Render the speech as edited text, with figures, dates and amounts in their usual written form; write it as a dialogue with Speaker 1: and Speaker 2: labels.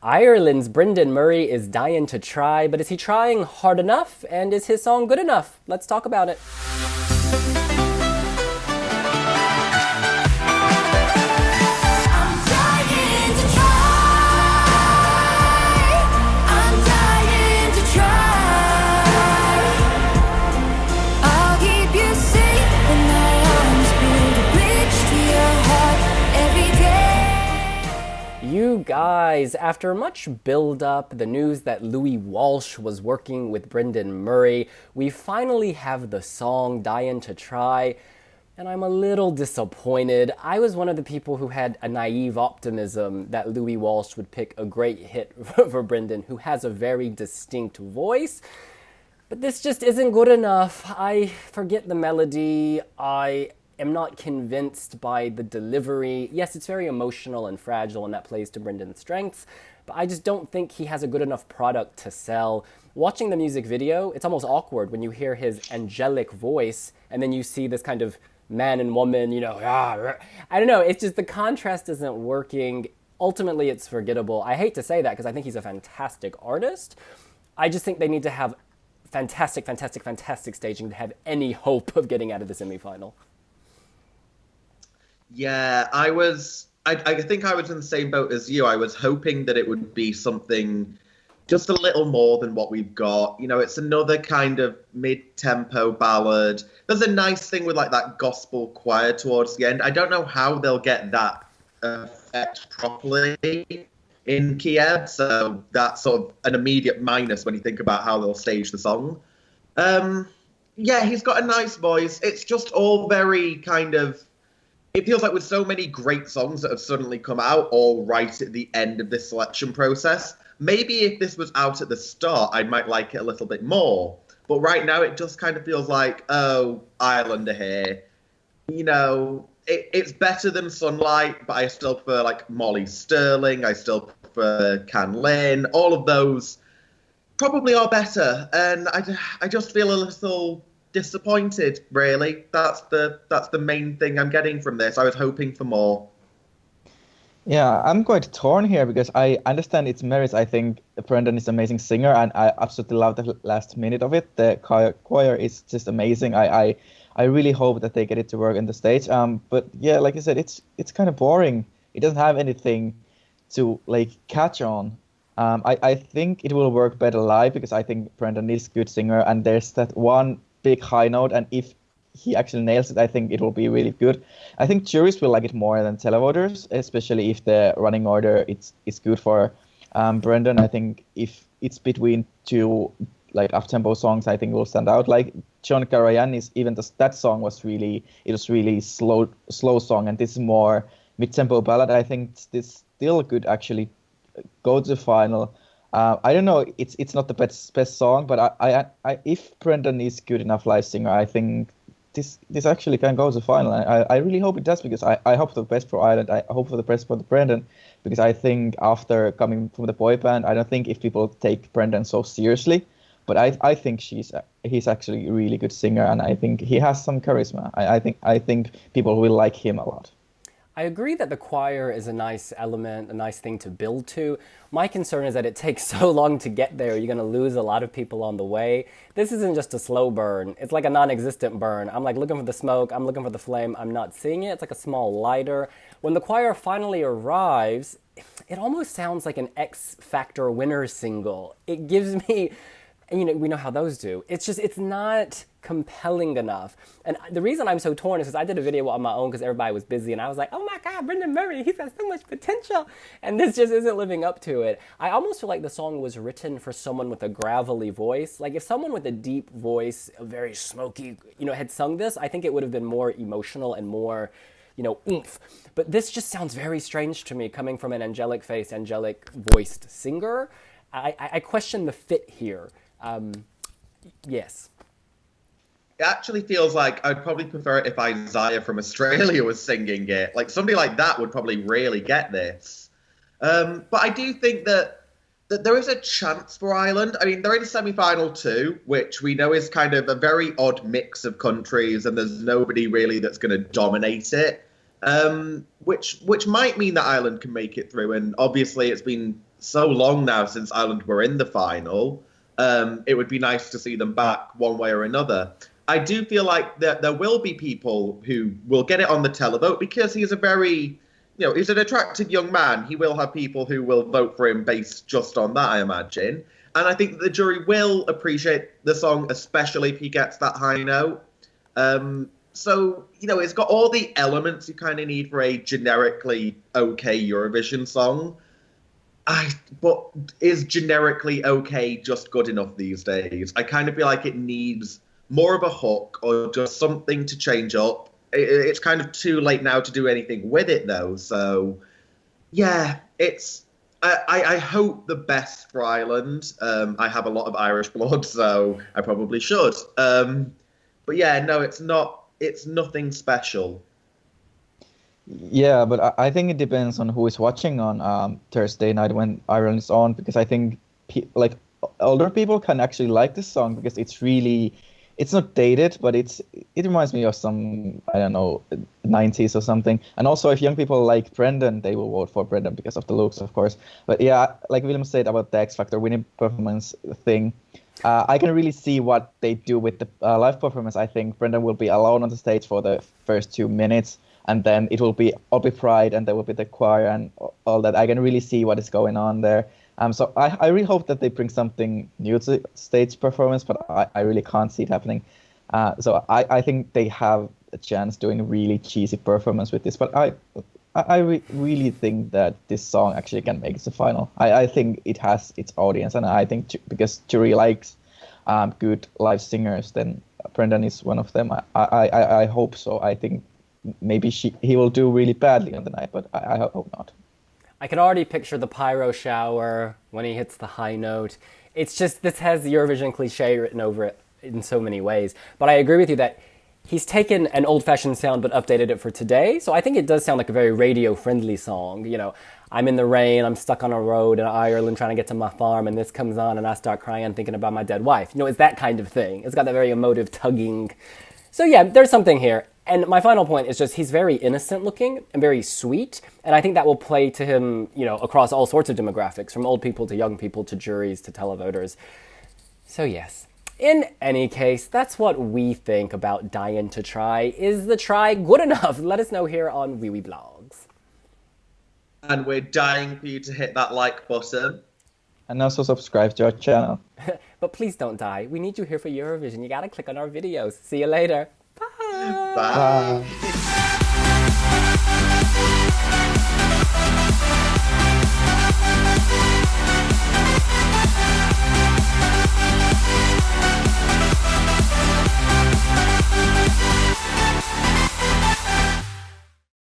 Speaker 1: Ireland's Brendan Murray is dying to try, but is he trying hard enough? And is his song good enough? Let's talk about it. You guys, after much build-up, the news that Louis Walsh was working with Brendan Murray, we finally have the song Dying to Try, and I'm a little disappointed. I was one of the people who had a naive optimism that Louis Walsh would pick a great hit for Brendan, who has a very distinct voice. But this just isn't good enough. I forget the melody. I am not convinced by the delivery. Yes, it's very emotional and fragile, and that plays to Brendan's strengths, but I just don't think he has a good enough product to sell. Watching the music video, it's almost awkward when you hear his angelic voice, and then you see this kind of man and woman, I don't know, it's just the contrast isn't working. Ultimately, it's forgettable. I hate to say that because I think he's a fantastic artist. I just think they need to have fantastic staging to have any hope of getting out of the semifinal.
Speaker 2: Yeah, I think I was in the same boat as you. I was hoping that it would be something just a little more than what we've got. It's another kind of mid-tempo ballad. There's a nice thing with like that gospel choir towards the end. I don't know how they'll get that effect properly in Kiev, so that's sort of an immediate minus when you think about how they'll stage the song. Yeah, he's got a nice voice. It's just all very kind of... It feels like with so many great songs that have suddenly come out all right at the end of this selection process, maybe if this was out at the start, I might like it a little bit more. But right now, it just kind of feels like, oh, Ireland are here. It's better than Sunlight, but I still prefer like Molly Sterling. I still prefer Can Lynn. All of those probably are better. And I just feel a little disappointed, really. That's the main thing I'm getting from this. I was hoping for more.
Speaker 3: Yeah, I'm quite torn here because I understand its merits. I think Brendan is an amazing singer, and I absolutely love the last minute of it. The choir is just amazing. I really hope that they get it to work on the stage. But yeah, like I said, it's kind of boring. It doesn't have anything to like catch on. I think it will work better live because I think Brendan is a good singer, and there's that one big high note, and if he actually nails it, I think it will be really good. I think juries will like it more than televoters, especially if the running order it's good for Brendan. I think if it's between two like up-tempo songs, I think it will stand out. Like John Karajan is even that song was really slow song, and this is more mid-tempo ballad. I think this still could actually go to the final. I don't know. It's not the best song, but I if Brendan is good enough live singer, I think this actually can go to the final. I really hope it does because I hope for the best for Ireland. I hope for the best for Brendan because I think after coming from the boy band, I don't think if people take Brendan so seriously, but I think he's actually a really good singer, and I think he has some charisma. I think people will like him a lot.
Speaker 1: I agree that the choir is a nice element, a nice thing to build to. My concern is that it takes so long to get there, you're going to lose a lot of people on the way. This isn't just a slow burn. It's like a non-existent burn. I'm like looking for the smoke, I'm looking for the flame, I'm not seeing it. It's like a small lighter. When the choir finally arrives, it almost sounds like an X Factor winner single. It gives me... And we know how those do. It's not compelling enough. And the reason I'm so torn is because I did a video on my own because everybody was busy, and I was like, oh my God, Brendan Murray, he's got so much potential. And this just isn't living up to it. I almost feel like the song was written for someone with a gravelly voice. Like if someone with a deep voice, a very smoky, had sung this, I think it would have been more emotional and more, oomph. But this just sounds very strange to me coming from an angelic faced, angelic voiced singer. I question the fit here. Yes.
Speaker 2: It actually feels like I'd probably prefer it if Isaiah from Australia was singing it. Like somebody like that would probably really get this. But I do think that there is a chance for Ireland. I mean, they're in the semi-final too, which we know is kind of a very odd mix of countries, and there's nobody really that's going to dominate it. Which might mean that Ireland can make it through. And obviously it's been so long now since Ireland were in the final. It would be nice to see them back one way or another. I do feel like there will be people who will get it on the televote because he's a very, he's an attractive young man. He will have people who will vote for him based just on that, I imagine. And I think that the jury will appreciate the song, especially if he gets that high note. So, it's got all the elements you kind of need for a generically okay Eurovision song. But is generically okay just good enough these days? I kind of feel like it needs more of a hook or just something to change up. It's kind of too late now to do anything with it, though. So, yeah, I hope the best for Ireland. I have a lot of Irish blood, so I probably should. But yeah, no, it's not. It's nothing special.
Speaker 3: Yeah, but I think it depends on who is watching on Thursday night when Ireland is on, because I think older people can actually like this song because it's not dated, but it reminds me of some, I don't know, 90s or something. And also if young people like Brendan, they will vote for Brendan because of the looks, of course. But yeah, like William said about the X Factor winning performance thing, I can really see what they do with the live performance. I think Brendan will be alone on the stage for the first 2 minutes. And then it will be Pride, and there will be the choir and all that. I can really see what is going on there. So I really hope that they bring something new to the stage performance, but I really can't see it happening. So I think they have a chance doing a really cheesy performance with this. But I really think that this song actually can make it to the final. I think it has its audience, and I think because jury likes good live singers, then Brendan is one of them. I hope so. I think maybe he will do really badly on the night, but I hope not.
Speaker 1: I can already picture the pyro shower when he hits the high note. It's just, this has the Eurovision cliche written over it in so many ways. But I agree with you that he's taken an old-fashioned sound but updated it for today. So I think it does sound like a very radio-friendly song. I'm in the rain, I'm stuck on a road in Ireland trying to get to my farm, and this comes on and I start crying thinking about my dead wife. It's that kind of thing. It's got that very emotive, tugging. So yeah, there's something here. And my final point is just he's very innocent looking and very sweet. And I think that will play to him, across all sorts of demographics, from old people to young people to juries to televoters. So yes. In any case, that's what we think about Dying to Try. Is the try good enough? Let us know here on wiwibloggs.
Speaker 2: And we're dying for you to hit that like button.
Speaker 3: And also subscribe to our channel.
Speaker 1: But please don't die. We need you here for Eurovision. You gotta click on our videos. See you later. Bye.
Speaker 2: Bye.